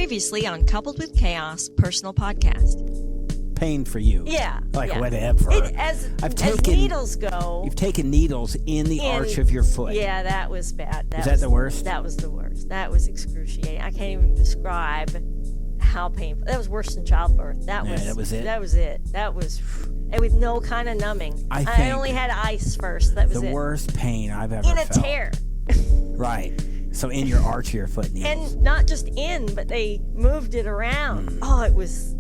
Previously on Coupled with Chaos personal podcast. Pain for you. Yeah. Whatever. As needles go. You've taken needles in the arch of your foot. Yeah, that was bad. Is that the worst? That was the worst. That was excruciating. I can't even describe how painful. That was worse than childbirth. That was it. That was it. That was, and with no kind of numbing. I only had ice first. That was the it. worst pain I've ever felt. In a tear. Right. So in your arch of your foot needles. And not just in, but they moved it around. Oh, it was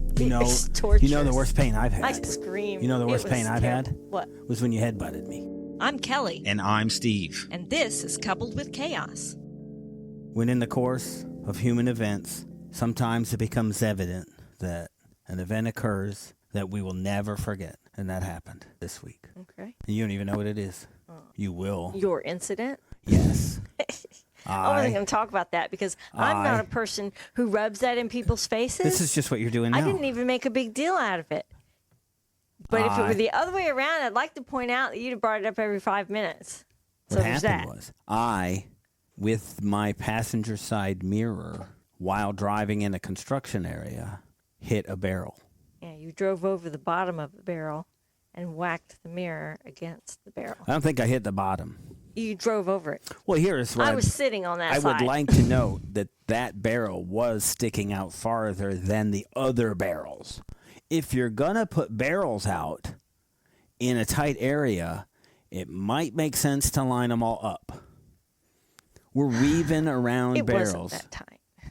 torturous. You know the worst pain I've had? I screamed. You know the worst pain I've had? What? Was when you headbutted me. I'm Kelly. And I'm Steve. And this is Coupled with Chaos. When in the course of human events, sometimes it becomes evident that an event occurs that we will never forget. And that happened this week. Okay. And you don't even know what it is. You will. Your incident? Yes. I wasn't going to talk about that because I'm not a person who rubs that in people's faces. This is just what you're doing now. I didn't even make a big deal out of it. But if it were the other way around, I'd like to point out that you'd have brought it up every 5 minutes. What happened was I, with my passenger side mirror, while driving in a construction area, hit a barrel. Yeah, you drove over the bottom of the barrel and whacked the mirror against the barrel. I don't think I hit the bottom. You drove over it. Well, here's what I was sitting on that side. I would like to note that that barrel was sticking out farther than the other barrels. If you're going to put barrels out in a tight area, it might make sense to line them all up. We're weaving around barrels. It wasn't that tight. I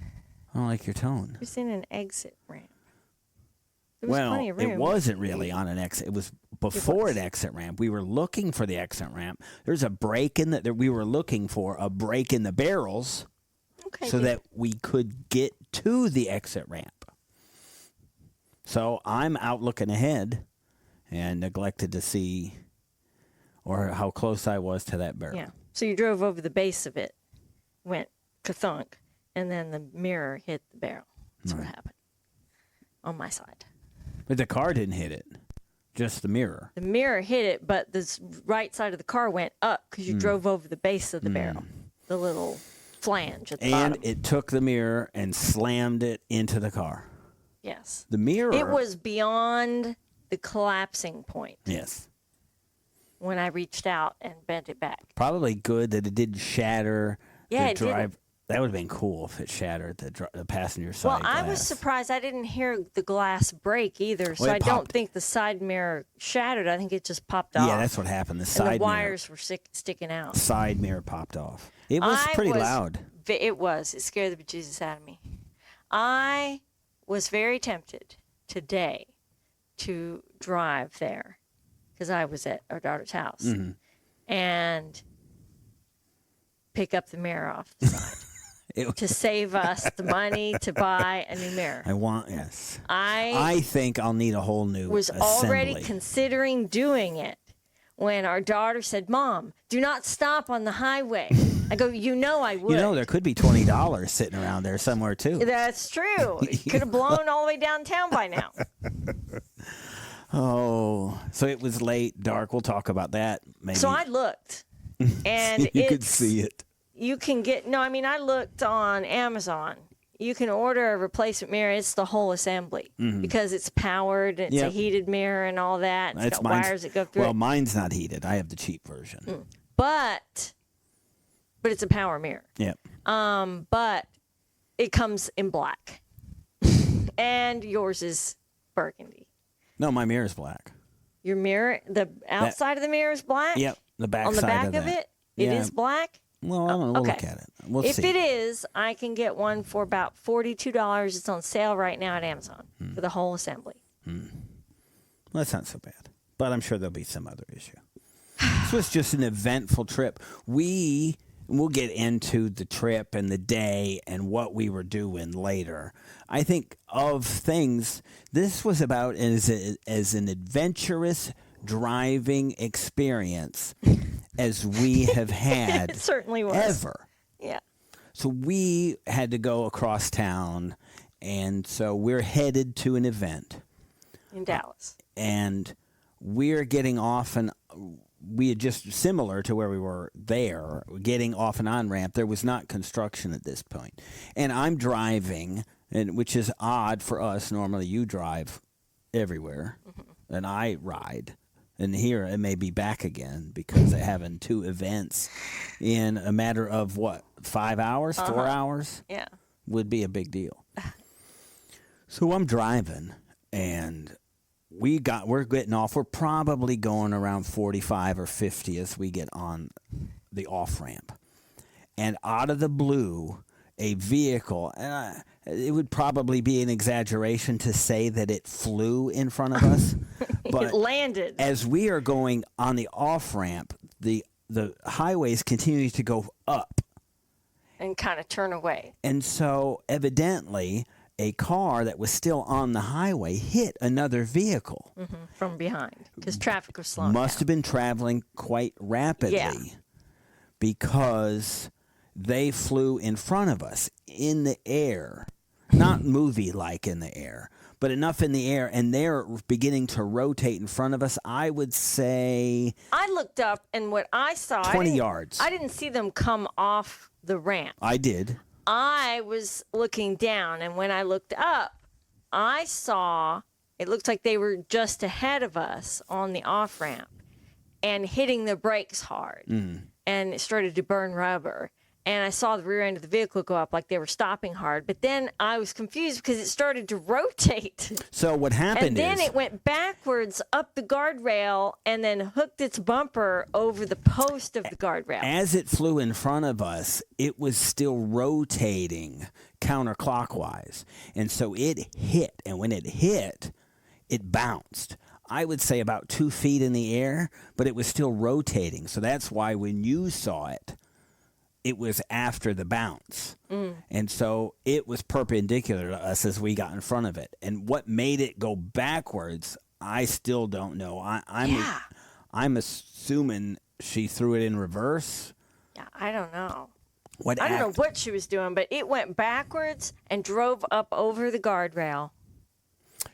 don't like your tone. It was in an exit ramp. Well, it wasn't really on an exit. It was before an exit ramp. We were looking for the exit ramp. There's a break in that we were looking for, a break in the barrels so that we could get to the exit ramp. So I'm out looking ahead and neglected to see or how close I was to that barrel. Yeah. So you drove over the base of it, went ka-thunk, and then the mirror hit the barrel. That's what happened on my side. But the car didn't hit it, just the mirror. The mirror hit it, but the right side of the car went up because you drove over the base of the barrel, the little flange at the bottom. And it took the mirror and slammed it into the car. Yes. The mirror. It was beyond the collapsing point. Yes. When I reached out and bent it back. Probably good that it didn't shatter. Yeah, it didn't. That would have been cool if it shattered the passenger side glass. Well, I was surprised. I didn't hear the glass break either, so I don't think the side mirror shattered. I think it just popped off. Yeah, that's what happened. The wires were sticking out. Side mirror popped off. It was pretty loud. It was. It scared the bejesus out of me. I was very tempted today to drive there because I was at our daughter's house and pick up the mirror off the side. To save us the money to buy a new mirror. I think I'll need a whole new was assembly. Already considering doing it when our daughter said, "Mom, do not stop on the highway." I go, I would. There could be $20 sitting around there somewhere, too. That's true. It could have blown all the way downtown by now. Oh, so it was late, dark. We'll talk about that maybe. So I looked, and you could see it. You can I looked on Amazon. You can order a replacement mirror. It's the whole assembly because it's powered. It's a heated mirror and all that. It's got wires that go through Well, mine's not heated. I have the cheap version. But it's a power mirror. Yeah. But it comes in black. And yours is burgundy. No, my mirror is black. Your mirror, the outside of the mirror is black? Yep, the back on the side back of it, it is black? Well, we'll look at it. We'll see. If it is, I can get one for about $42. It's on sale right now at Amazon for the whole assembly. Well, that's not so bad. But I'm sure there'll be some other issue. This was just an eventful trip. We'll get into the trip and the day and what we were doing later. I think of things, this was about as an adventurous driving experience as we have had it certainly was. Ever. Yeah. So we had to go across town, and so we're headed to an event. In Dallas. And we're getting off, and we had just, similar to where we were there, getting off an on-ramp. There was not construction at this point. And I'm driving and which is odd for us. Normally, you drive everywhere, and I ride. And here it may be back again because they're having 2 events in a matter of 5 hours, 4 hours? Yeah. Would be a big deal. So I'm driving, and we're getting off. We're probably going around 45 or 50 as we get on the off ramp. And out of the blue, a vehicle, and it would probably be an exaggeration to say that it flew in front of us. But it landed. As we are going on the off ramp, the highways continue to go up. And kind of turn away. And so evidently a car that was still on the highway hit another vehicle. From behind because traffic was slowing Must down. have been traveling quite rapidly because they flew in front of us in the air. Not movie-like in the air, but enough in the air, and they're beginning to rotate in front of us. I would say I looked up, and what I saw... 20 yards. I didn't see them come off the ramp. I did. I was looking down, and when I looked up, I saw it looked like they were just ahead of us on the off ramp and hitting the brakes hard. And it started to burn rubber. And I saw the rear end of the vehicle go up like they were stopping hard. But then I was confused because it started to rotate. So what happened is... And then it went backwards up the guardrail and then hooked its bumper over the post of the guardrail. As it flew in front of us, it was still rotating counterclockwise. And so it hit. And when it hit, it bounced. I would say about 2 feet in the air, but it was still rotating. So that's why when you saw it, it was after the bounce. And so it was perpendicular to us as we got in front of it. And what made it go backwards, I still don't know. I'm assuming she threw it in reverse. Yeah, I don't know. I don't know what she was doing, but it went backwards and drove up over the guardrail.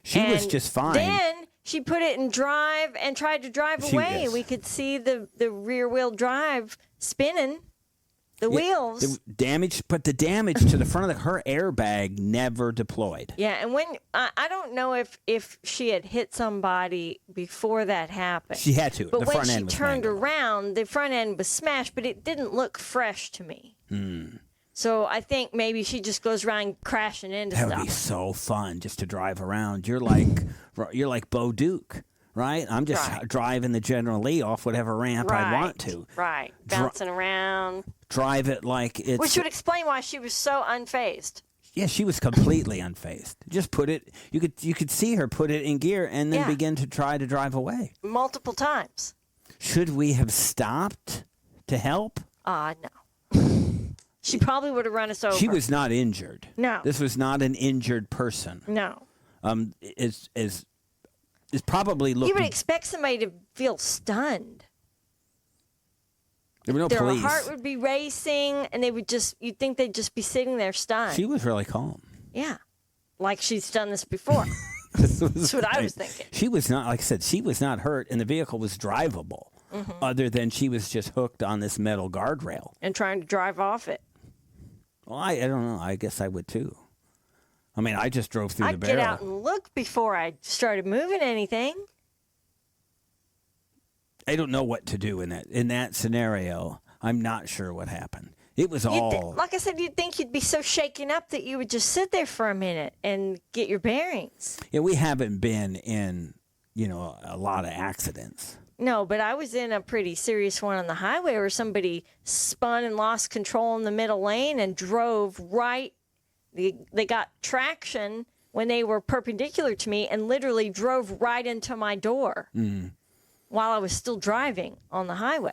She was just fine. Then she put it in drive and tried to drive away. Yes. We could see the rear wheel drive spinning. The wheels. The damage to the front of her airbag never deployed. Yeah, and when I don't know if she had hit somebody before that happened. She had to. But The when front she end was turned mangled. around, the front end was smashed, but it didn't look fresh to me. So I think maybe she just goes around crashing into That stuff. would be so fun just to drive around. You're like Bo Duke. Right? I'm just driving the General Lee off whatever ramp I want to. Right. Bouncing around. Drive it like it's... Which would explain why she was so unfazed. Yeah, she was completely unfazed. Just put it... You could see her put it in gear and then begin to try to drive away. Multiple times. Should we have stopped to help? No. She probably would have run us over. She was not injured. No. This was not an injured person. No. Is probably looking... You would expect somebody to feel stunned. There were no Their police. heart would be racing, and you'd think they'd just be sitting there stunned. She was really calm. Yeah. Like she's done this before. That's what I was thinking. She was not, like I said, she was not hurt, and the vehicle was drivable, other than she was just hooked on this metal guardrail. And trying to drive off it. Well, I don't know. I guess I would, too. I mean, I just drove through the barrel. I'd get out and look before I started moving anything. I don't know what to do in that scenario. I'm not sure what happened. It was all... Like I said, you'd think you'd be so shaken up that you would just sit there for a minute and get your bearings. Yeah, we haven't been in, a lot of accidents. No, but I was in a pretty serious one on the highway where somebody spun and lost control in the middle lane and drove right. They got traction when they were perpendicular to me and literally drove right into my door while I was still driving on the highway.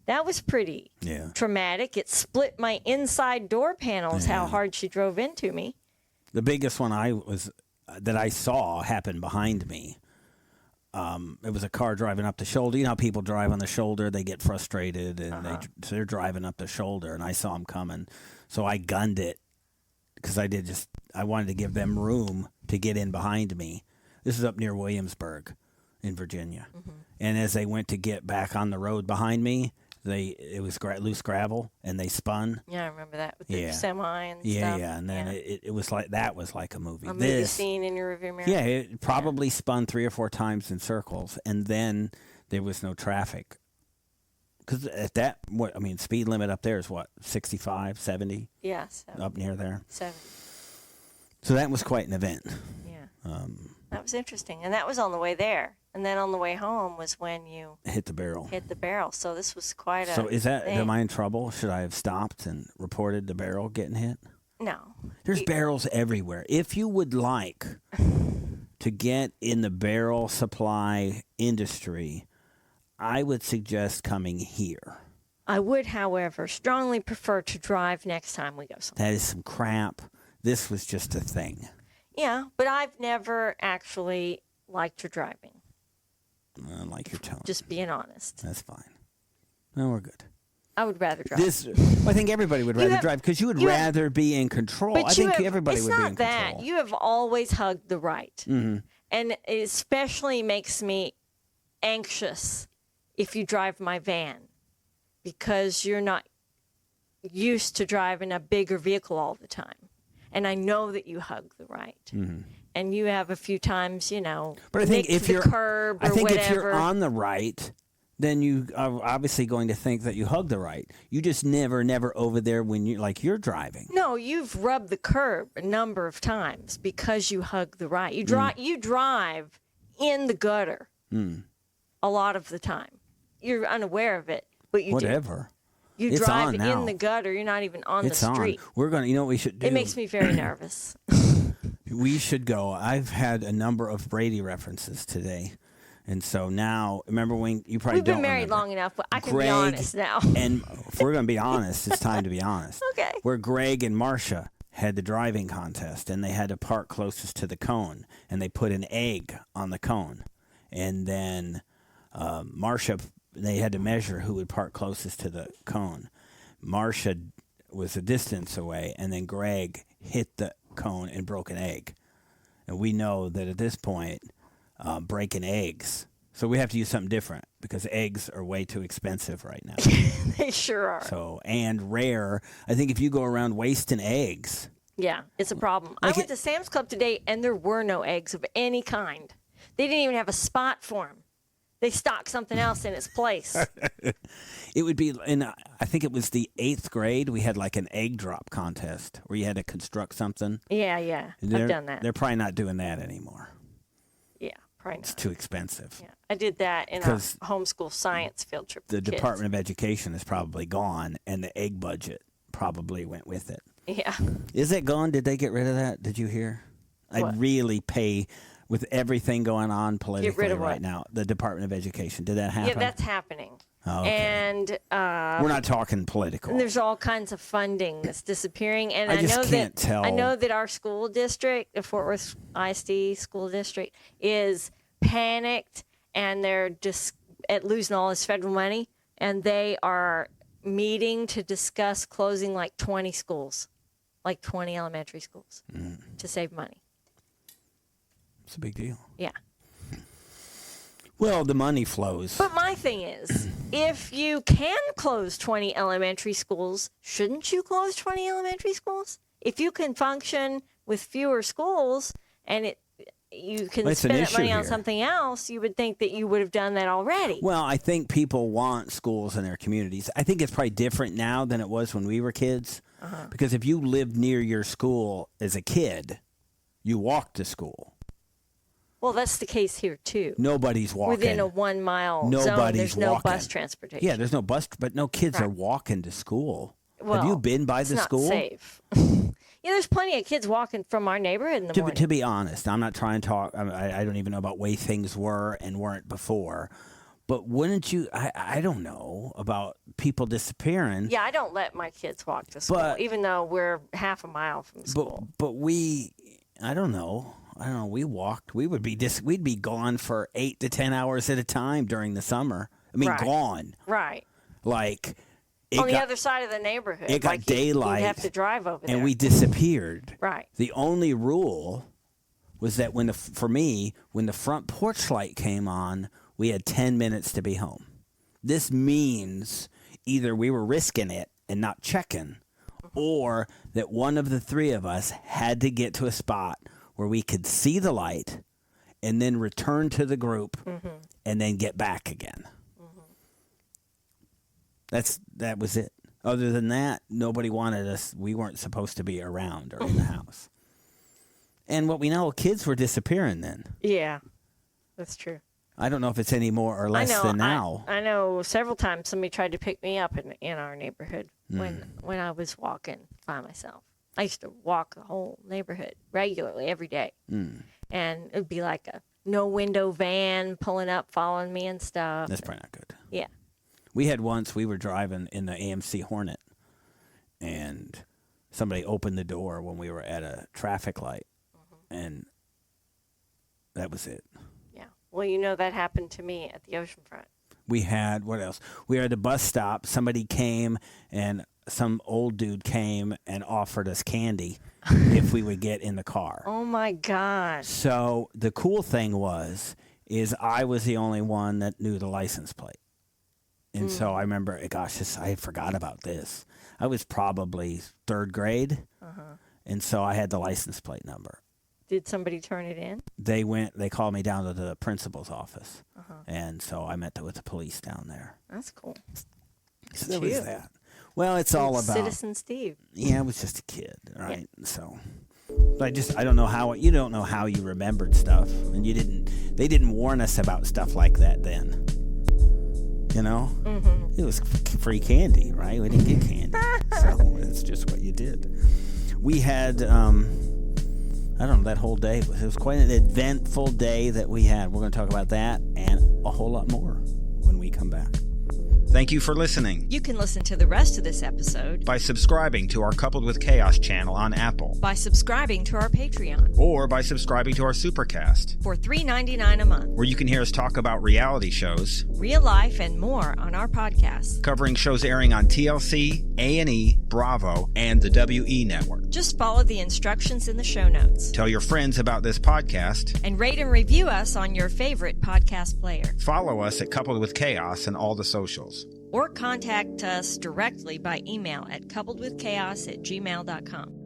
That was pretty traumatic. It split my inside door panels, how hard she drove into me. The biggest one that I saw happen behind me. It was a car driving up the shoulder. You know how people drive on the shoulder, they get frustrated, and they're driving up the shoulder, and I saw them coming. So I gunned it because I wanted to give them room to get in behind me. This is up near Williamsburg in Virginia. And as they went to get back on the road behind me, It was loose gravel, and they spun. Yeah, I remember that with the semi and stuff. stuff. Yeah, and then it was like a movie. A movie scene in your rearview mirror. Yeah, it probably spun 3 or 4 times in circles, and then there was no traffic. Because at that, speed limit up there is what, 65, 70? Yeah, 70. Up near there. 70. So that was quite an event. Yeah. That was interesting, and that was on the way there. And then on the way home was when you hit the barrel. So this was quite a So is that, thing. am I in trouble? Should I have stopped and reported the barrel getting hit? No. There's barrels everywhere. If you would like to get in the barrel supply industry, I would suggest coming here. I would, however, strongly prefer to drive next time we go somewhere. That is some crap. This was just a thing. Yeah, but I've never actually liked your driving. I like your tone. Just being honest. That's fine. No, we're good. I would rather drive. I think everybody would rather drive because you would rather be in control. I think everybody would be in control. It's not that. You have always hugged the right. Mm-hmm. And it especially makes me anxious if you drive my van because you're not used to driving a bigger vehicle all the time. And I know that you hug the right. Mm-hmm. And you have a few times, but I think if you're curb or if whatever. you're on the right, then you are obviously going to think that you hug the right. You just never over there when you're driving. No, you've rubbed the curb a number of times because you hug the right. You drive in the gutter a lot of the time. You're unaware of it, but you whatever. Do. You drive in the gutter. You're not even on the street. We're going to, what we should do? It makes me very nervous. We should go. I've had a number of Brady references today. And so now, remember when you probably don't remember. We've been married long enough, but I can be honest now. And if we're going to be honest, it's time to be honest. Okay. Where Greg and Marcia had the driving contest, and they had to park closest to the cone, and they put an egg on the cone. And then Marcia, they had to measure who would park closest to the cone. Marcia was a distance away, and then Greg hit the cone and broke an egg. And we know that at this point, breaking eggs. So we have to use something different because eggs are way too expensive right now. They sure are. So, and rare. I think if you go around wasting eggs. Yeah, it's a problem. I went to Sam's Club today and there were no eggs of any kind. They didn't even have a spot for them. They stocked something else in its place. It would be, I think it was the 8th grade, we had like an egg drop contest where you had to construct something. Yeah. I've done that. They're probably not doing that anymore. Yeah, probably not. It's too expensive. Yeah, I did that in a homeschool science field trip. The Department of Education is probably gone, and the egg budget probably went with it. Yeah. Is it gone? Did they get rid of that? Did you hear? What? I'd really pay, with everything going on politically right what? now, the Department of Education. Did that happen? Yeah, that's happening. Oh, okay. And we're not talking political. And there's all kinds of funding that's disappearing. And I just can't tell. I know that our school district, the Fort Worth ISD school district, is panicked and they're just losing all this federal money. And they are meeting to discuss closing like 20 schools, like 20 elementary schools to save money. It's a big deal. Yeah. Well, the money flows. But my thing is, if you can close 20 elementary schools, shouldn't you close 20 elementary schools? If you can function with fewer schools and you can spend that money on something else, you would think that you would have done that already. Well, I think people want schools in their communities. I think it's probably different now than it was when we were kids. Uh-huh. Because if you lived near your school as a kid, you walked to school. Well, that's the case here, too. Nobody's walking. Within a 1 mile zone, there's no bus transportation. Yeah, there's no bus, but no kids are walking to school. Well, have you been by the school? It's not safe. Yeah, there's plenty of kids walking from our neighborhood in the morning. To be honest, I'm not trying to talk. I don't even know about way things were and weren't before. But wouldn't you, I don't know, about people disappearing. Yeah, I don't let my kids walk to school, even though we're half a mile from school. But I don't know. We walked. We'd be gone for 8 to 10 hours at a time during the summer. I mean, gone. Right. Like on the other side of the neighborhood. It got daylight. You'd have to drive over there. And we disappeared. Right. The only rule was that when the front porch light came on, we had 10 minutes to be home. This means either we were risking it and not checking, or that one of the three of us had to get to a spot where we could see the light and then return to the group and then get back again. That was it. Other than that, nobody wanted us. We weren't supposed to be around or in the house. And what we know, kids were disappearing then. Yeah, that's true. I don't know if it's any more or less than now. I know several times somebody tried to pick me up in our neighborhood when I was walking by myself. I used to walk the whole neighborhood regularly every day. And it would be like a no-window van pulling up, following me and stuff. That's probably not good. Yeah. We had once, we were driving in the AMC Hornet, and somebody opened the door when we were at a traffic light, and that was it. Yeah. Well, you know, that happened to me at the oceanfront. We had, what else? We were at the bus stop. Somebody came, and some old dude came and offered us candy if we would get in the car. Oh, my gosh. So the cool thing is I was the only one that knew the license plate. And so I remember, I forgot about this. I was probably third grade, and so I had the license plate number. Did somebody turn it in? They called me down to the principal's office, and so I met with the police down there. That's cool. So that was that. Well, it's all about Citizen Steve. Yeah, I was just a kid, right? Yeah. So I don't know how you don't know how you remembered stuff, and they didn't warn us about stuff like that then. You know, it was free candy, right? We didn't get candy, so it's just what you did. We had, I don't know, that whole day. It was quite an eventful day that we had. We're going to talk about that and a whole lot more when we come back. Thank you for listening. You can listen to the rest of this episode by subscribing to our Coupled with Chaos channel on Apple, by subscribing to our Patreon, or by subscribing to our Supercast for $3.99 a month, where you can hear us talk about reality shows, real life, and more on our podcast, covering shows airing on TLC, A&E, Bravo, and the WE network. Just follow the instructions in the show notes. Tell your friends about this podcast, and rate and review us on your favorite podcast player. Follow us at Coupled with Chaos and all the socials. Or contact us directly by email at coupledwithchaos@gmail.com.